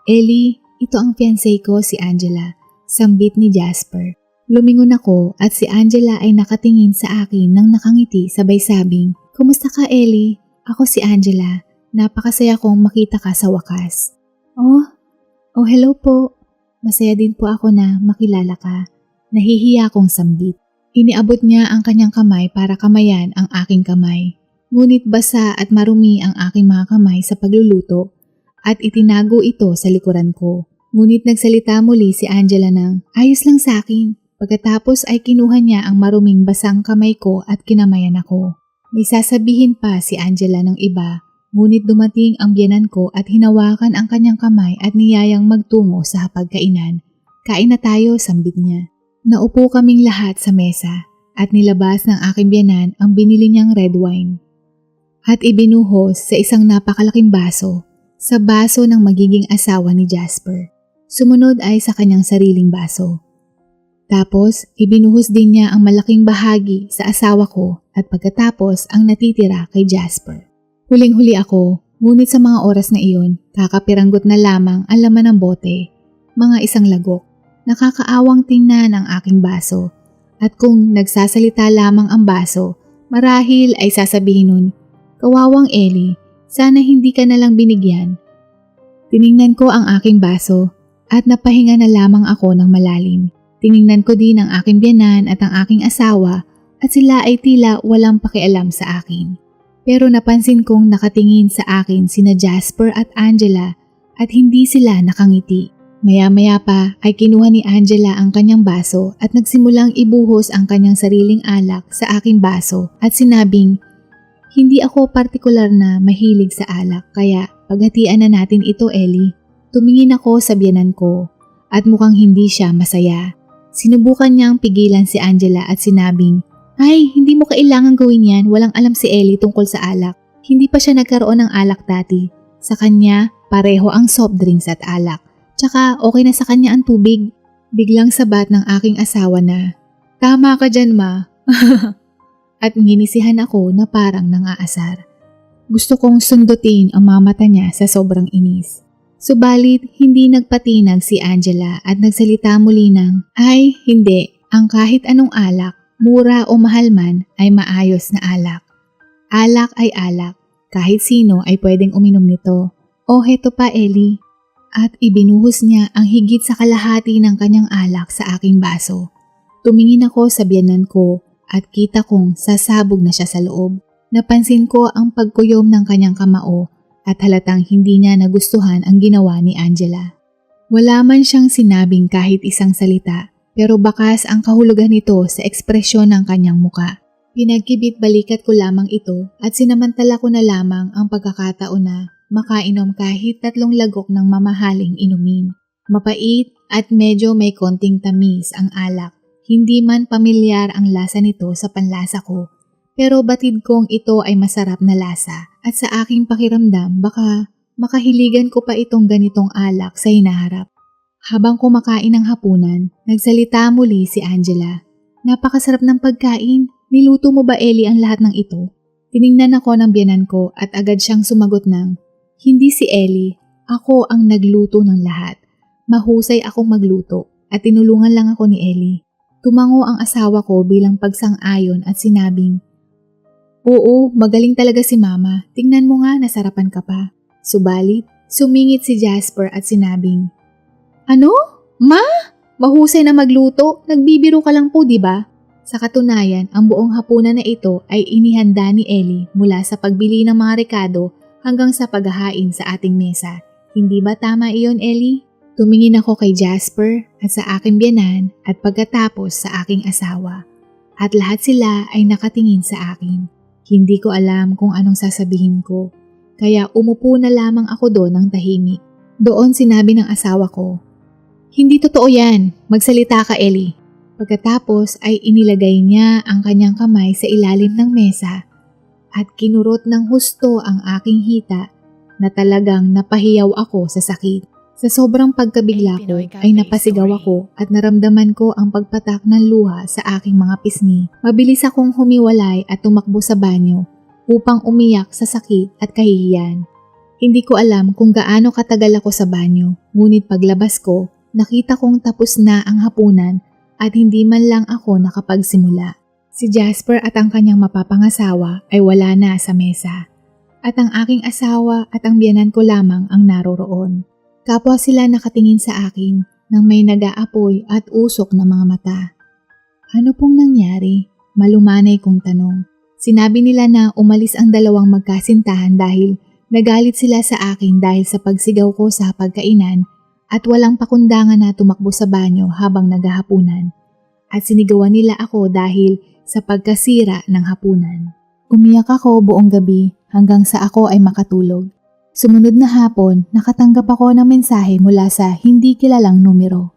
"Ellie, ito ang fiancé ko si Angela," sambit ni Jasper. Lumingon ako at si Angela ay nakatingin sa akin nang nakangiti sabay sabing, "Kumusta ka, Ellie? Ako si Angela. Napakasaya kong makita ka sa wakas." Oh, hello po. Masaya din po ako na makilala ka." Nahihiya kong sambit. Iniabot niya ang kanyang kamay para kamayan ang aking kamay. Ngunit basa at marumi ang aking mga kamay sa pagluluto at itinago ito sa likuran ko. Ngunit nagsalita muli si Angela ng, "Ayos lang sa akin." Pagkatapos ay kinuha niya ang maruming basang kamay ko at kinamayan ako. May sasabihin pa si Angela ng iba, ngunit dumating ang biyenan ko at hinawakan ang kanyang kamay at niyayang magtungo sa hapagkainan. "Kain na tayo," sambit niya. Naupo kaming lahat sa mesa at nilabas ng aking biyenan ang binili niyang red wine at ibinuhos sa isang napakalaking baso, sa baso ng magiging asawa ni Jasper. Sumunod ay sa kanyang sariling baso. Tapos ibinuhos din niya ang malaking bahagi sa asawa ko at pagkatapos ang natitira kay Jasper. Huling-huli ako, Ngunit sa mga oras na iyon, kakapiranggot na lamang ang laman ng bote, mga isang lagok. Nakakaawang tingnan ang aking baso. At kung nagsasalita lamang ang baso, marahil ay sasabihin nun, "Kawawang Ellie, sana hindi ka nalang binigyan." Tiningnan ko ang aking baso at napahinga na lamang ako ng malalim. Tiningnan ko din ang aking biyenan at ang aking asawa at sila ay tila walang pakialam sa akin. Pero napansin kong nakatingin sa akin sina Jasper at Angela at hindi sila nakangiti. Maya-maya pa ay kinuha ni Angela ang kanyang baso at nagsimulang ibuhos ang kanyang sariling alak sa aking baso at sinabing, "Hindi ako partikular na mahilig sa alak kaya paghatian na natin ito, Ellie." Tumingin ako sa biyenan ko at mukhang hindi siya masaya. Sinubukan niyang pigilan si Angela at sinabing, "Ay, hindi mo kailangan gawin yan, walang alam si Ellie tungkol sa alak. Hindi pa siya nagkaroon ng alak dati. Sa kanya, pareho ang soft drinks at alak. Tsaka okay na sa kanya ang tubig." Biglang sabat ng aking asawa na, "Tama ka dyan, ma." At nginisihan ako na parang nangaasar. Gusto kong sundutin ang mga mata niya sa sobrang inis. Subalit hindi nagpatinag si Angela at nagsalita muli ng, "Ay, hindi. Ang kahit anong alak, mura o mahal man, ay maayos na alak. Alak ay alak. Kahit sino ay pwedeng uminom nito. O heto pa, Ellie." At ibinuhos niya ang higit sa kalahati ng kanyang alak sa aking baso. Tumingin ako sa biyenan ko at kita kong sasabog na siya sa loob. Napansin ko ang pagkuyom ng kanyang kamao at halatang hindi niya nagustuhan ang ginawa ni Angela. Wala man siyang sinabing kahit isang salita, pero bakas ang kahulugan nito sa ekspresyon ng kanyang muka. Pinagkibit balikat ko lamang ito at sinamantala ko na lamang ang pagkakataon na makainom kahit 3 lagok ng mamahaling inumin. Mapait at medyo may konting tamis ang alak. Hindi man pamilyar ang lasa nito sa panlasa ko, pero batid kong ito ay masarap na lasa at sa aking pakiramdam baka makahiligan ko pa itong ganitong alak sa hinaharap. Habang kumakain ng hapunan, nagsalita muli si Angela. "Napakasarap ng pagkain. Niluto mo ba, Ellie, ang lahat ng ito?" Tiningnan ako ng biyenan ko at agad siyang sumagot ng, "Hindi si Ellie. Ako ang nagluto ng lahat. Mahusay akong magluto at tinulungan lang ako ni Ellie." Tumango ang asawa ko bilang pagsang-ayon at sinabing, "Oo, magaling talaga si Mama. Tingnan mo nga, nasarapan ka pa." Subalit, sumingit si Jasper at sinabing, "Ano? Ma? Mahusay na magluto? Nagbibiro ka lang po, di ba?" Sa katunayan, ang buong hapunan na ito ay inihanda ni Ellie mula sa pagbili ng mga rekado hanggang sa paghahain sa ating mesa. Hindi ba tama iyon, Ellie? Tumingin ako kay Jasper at sa aking biyenan at pagkatapos sa aking asawa. At lahat sila ay nakatingin sa akin. Hindi ko alam kung anong sasabihin ko. Kaya umupo na lamang ako doon ng tahimik. Doon sinabi ng asawa ko, "Hindi totoo yan. Magsalita ka, Ellie." Pagkatapos ay inilagay niya ang kanyang kamay sa ilalim ng mesa at kinurot ng husto ang aking hita na talagang napahiyaw ako sa sakit. Sa sobrang pagkabigla ko ay napasigaw ako at naramdaman ko ang pagpatak ng luha sa aking mga pisngi. Mabilis akong humiwalay at tumakbo sa banyo upang umiyak sa sakit at kahihiyan. Hindi ko alam kung gaano katagal ako sa banyo, ngunit paglabas ko, nakita kong tapos na ang hapunan at hindi man lang ako nakapagsimula. Si Jasper at ang kanyang mapapangasawa ay wala na sa mesa. At ang aking asawa at ang biyenan ko lamang ang naroroon. Kapwa sila nakatingin sa akin nang may nag-aapoy at usok na mga mata. "Ano pong nangyari?" Malumanay kong tanong. Sinabi nila na umalis ang dalawang magkasintahan dahil nagalit sila sa akin dahil sa pagsigaw ko sa pagkainan at walang pakundangan na tumakbo sa banyo habang naghahapunan. At sinigawan nila ako dahil sa pagkasira ng hapunan. Umiyak ako buong gabi hanggang sa ako ay makatulog. Sumunod na hapon, nakatanggap ako ng mensahe mula sa hindi kilalang numero.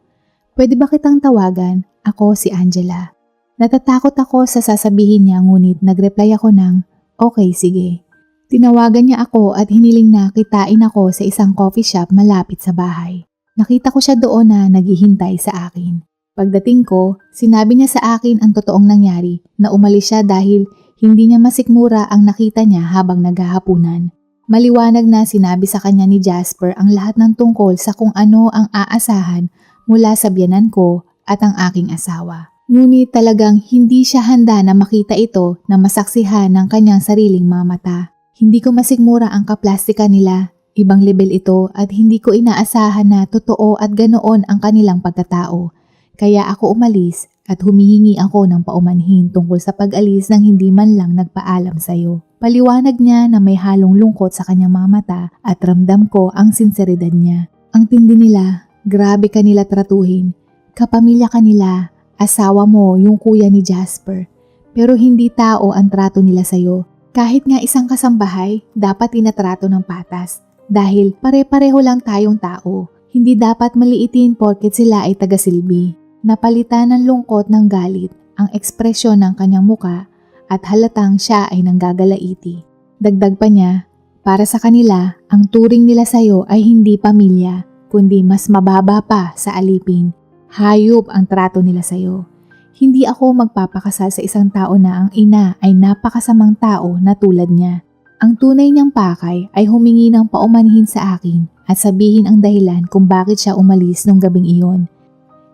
"Pwede ba kitang tawagan? Ako si Angela." Natatakot ako sa sasabihin niya ngunit nag-reply ako ng, "Okay, sige." Tinawagan niya ako at hiniling na kitain ako sa isang coffee shop malapit sa bahay. Nakita ko siya doon na naghihintay sa akin. Pagdating ko, sinabi niya sa akin ang totoong nangyari na umalis siya dahil hindi niya masikmura ang nakita niya habang naghahapunan. Maliwanag na sinabi sa kanya ni Jasper ang lahat ng tungkol sa kung ano ang aasahan mula sa biyenan ko at ang aking asawa. Ngunit talagang hindi siya handa na makita ito na masaksihan ng kanyang sariling mga mata. Hindi ko masigmura ang kaplastikan nila. Ibang level ito at hindi ko inaasahan na totoo at ganoon ang kanilang pagkatao. Kaya ako umalis at humihingi ako ng paumanhin tungkol sa pag-alis nang hindi man lang nagpaalam sa'yo. Paliwanag niya na may halong lungkot sa kanyang mga mata at ramdam ko ang sinseridad niya. Ang tindi nila, grabe kanila tratuhin. Kapamilya kanila, asawa mo yung kuya ni Jasper. Pero hindi tao ang trato nila sa'yo. Kahit nga isang kasambahay, dapat tinatrato ng patas. Dahil pare-pareho lang tayong tao. Hindi dapat maliitin porket sila ay taga-silbi. Napalitan ng lungkot ng galit ang ekspresyon ng kanyang muka at halatang siya ay nanggagalaiti. Dagdag pa niya, para sa kanila, ang turing nila sa'yo ay hindi pamilya, kundi mas mababa pa sa alipin. Hayop ang trato nila sa'yo. Hindi ako magpapakasal sa isang tao na ang ina ay napakasamang tao na tulad niya. Ang tunay niyang pakay ay humingi ng paumanhin sa akin at sabihin ang dahilan kung bakit siya umalis nung gabing iyon.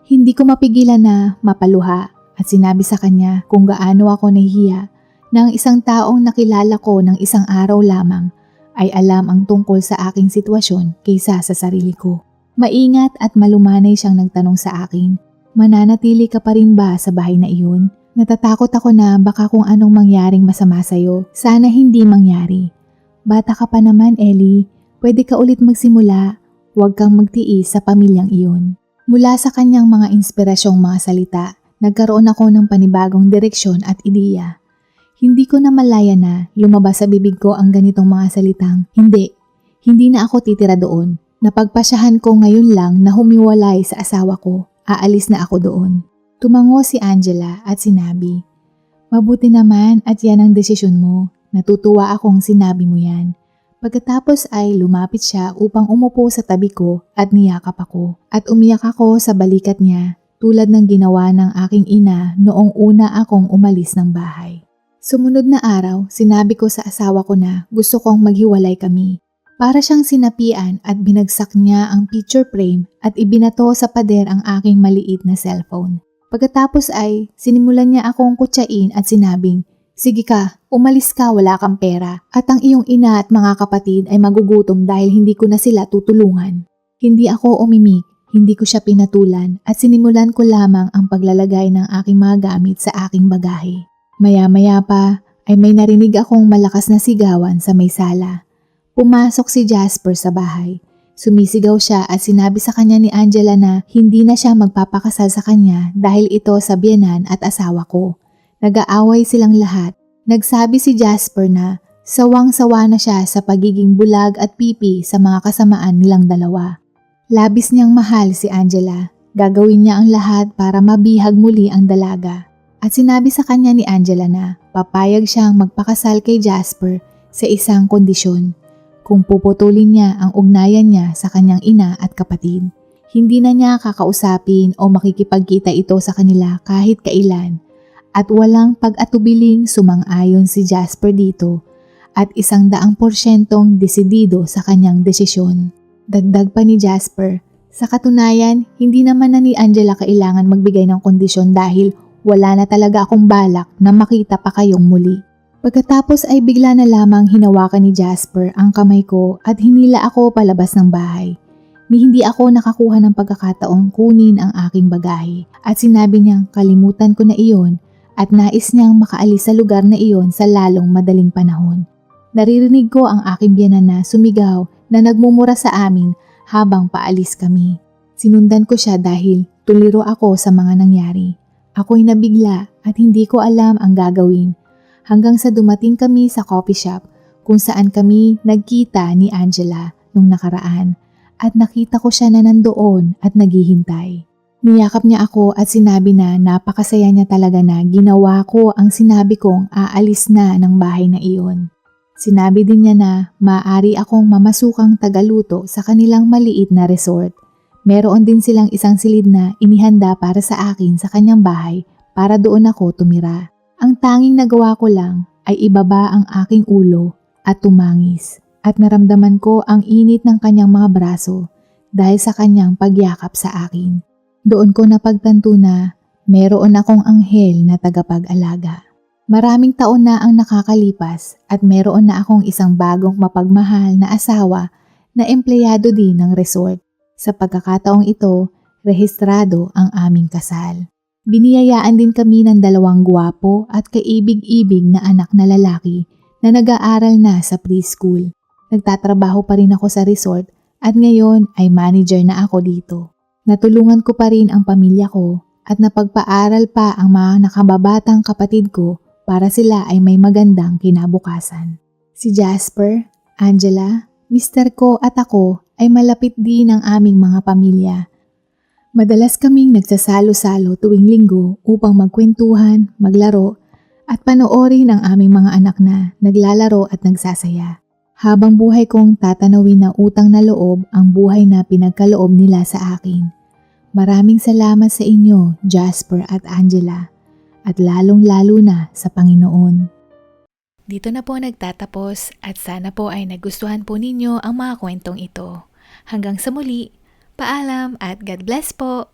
Hindi ko mapigilan na mapaluha at sinabi sa kanya kung gaano ako nahihiya na ang isang taong nakilala ko ng isang araw lamang ay alam ang tungkol sa aking sitwasyon kaysa sa sarili ko. Maingat at malumanay siyang nagtanong sa akin, mananatili ka pa rin ba sa bahay na iyon? Natatakot ako na baka kung anong mangyaring masama sa'yo, sana hindi mangyari. Bata ka pa naman, Ellie. Pwede ka ulit magsimula. Huwag kang magtiis sa pamilyang iyon. Mula sa kanyang mga inspirasyong mga salita, nagkaroon ako ng panibagong direksyon at ideya. Hindi ko na malaya na lumabas sa bibig ko ang ganitong mga salitang, hindi na ako titira doon. Napagpasyahan ko ngayon lang na humiwalay sa asawa ko. Aalis na ako doon. Tumango si Angela at sinabi, mabuti naman at yan ang desisyon mo. Natutuwa akong sinabi mo yan. Pagkatapos ay lumapit siya upang umupo sa tabi ko at niyakap ako. At umiyak ako sa balikat niya tulad ng ginawa ng aking ina noong una akong umalis ng bahay. Sumunod na araw, sinabi ko sa asawa ko na gusto kong maghiwalay kami. Para siyang sinapian at binagsak niya ang picture frame at ibinato sa pader ang aking maliit na cellphone. Pagkatapos ay sinimulan niya akong kutsain at sinabing, sige ka, umalis ka, wala kang pera at ang iyong ina at mga kapatid ay magugutom dahil hindi ko na sila tutulungan. Hindi ako umimik, hindi ko siya pinatulan at sinimulan ko lamang ang paglalagay ng aking mga gamit sa aking bagahe. Maya-maya pa ay may narinig akong malakas na sigawan sa may sala. Pumasok si Jasper sa bahay. Sumisigaw siya at sinabi sa kanya ni Angela na hindi na siya magpapakasal sa kanya dahil ito sa biyenan at asawa ko. Nag-aaway silang lahat. Nagsabi si Jasper na sawang-sawa na siya sa pagiging bulag at pipi sa mga kasamaan nilang dalawa. Labis niyang mahal si Angela. Gagawin niya ang lahat para mabihag muli ang dalaga. At sinabi sa kanya ni Angela na papayag siyang magpakasal kay Jasper sa isang kondisyon. Kung puputulin niya ang ugnayan niya sa kanyang ina at kapatid. Hindi na niya kakausapin o makikipagkita ito sa kanila kahit kailan. At walang pag-atubiling sumang-ayon si Jasper dito at 100% desidido sa kanyang desisyon. Dagdag pa ni Jasper, sa katunayan, hindi naman na ni Angela kailangan magbigay ng kondisyon dahil wala na talaga akong balak na makita pa kayong muli. Pagkatapos ay bigla na lamang hinawakan ni Jasper ang kamay ko at hinila ako palabas ng bahay. Ni hindi ako nakakuha ng pagkakataong kunin ang aking bagahe at sinabi niyang kalimutan ko na iyon at nais niyang makaalis sa lugar na iyon sa lalong madaling panahon. Naririnig ko ang aking biyenan na sumigaw na nagmumura sa amin habang paalis kami. Sinundan ko siya dahil tuliro ako sa mga nangyari. Ako'y nabigla at hindi ko alam ang gagawin. Hanggang sa dumating kami sa coffee shop kung saan kami nagkita ni Angela nung nakaraan at nakita ko siya na nandoon at naghihintay. Niyakap niya ako at sinabi na napakasaya niya talaga na ginawa ko ang sinabi kong aalis na ng bahay na iyon. Sinabi din niya na maaari akong mamasukang tagaluto sa kanilang maliit na resort. Meron din silang isang silid na inihanda para sa akin sa kanyang bahay para doon ako tumira. Ang tanging nagawa ko lang ay ibaba ang aking ulo at tumangis at naramdaman ko ang init ng kanyang mga braso dahil sa kanyang pagyakap sa akin. Doon ko napagtanto na meron akong anghel na tagapag-alaga. Maraming taon na ang nakakalipas at meron na akong isang bagong mapagmahal na asawa na empleyado din ng resort. Sa pagkakataong ito, rehistrado ang aming kasal. Biniyayaan din kami ng 2 gwapo at kaibig-ibig na anak na lalaki na nag-aaral na sa preschool. Nagtatrabaho pa rin ako sa resort at ngayon ay manager na ako dito. Natulungan ko pa rin ang pamilya ko at napagpaaral pa ang mga nakababatang kapatid ko para sila ay may magandang kinabukasan. Si Jasper, Angela, Mr. ko at ako ay malapit din ang aming mga pamilya. Madalas kaming nagsasalo-salo tuwing linggo upang magkwentuhan, maglaro at panoorin ang aming mga anak na naglalaro at nagsasaya. Habang buhay kong tatanawin na utang na loob ang buhay na pinagkaloob nila sa akin. Maraming salamat sa inyo, Jasper at Angela, at lalong-lalo na sa Panginoon. Dito na po nagtatapos at sana po ay nagustuhan po ninyo ang mga kwentong ito. Hanggang sa muli, paalam at God bless po!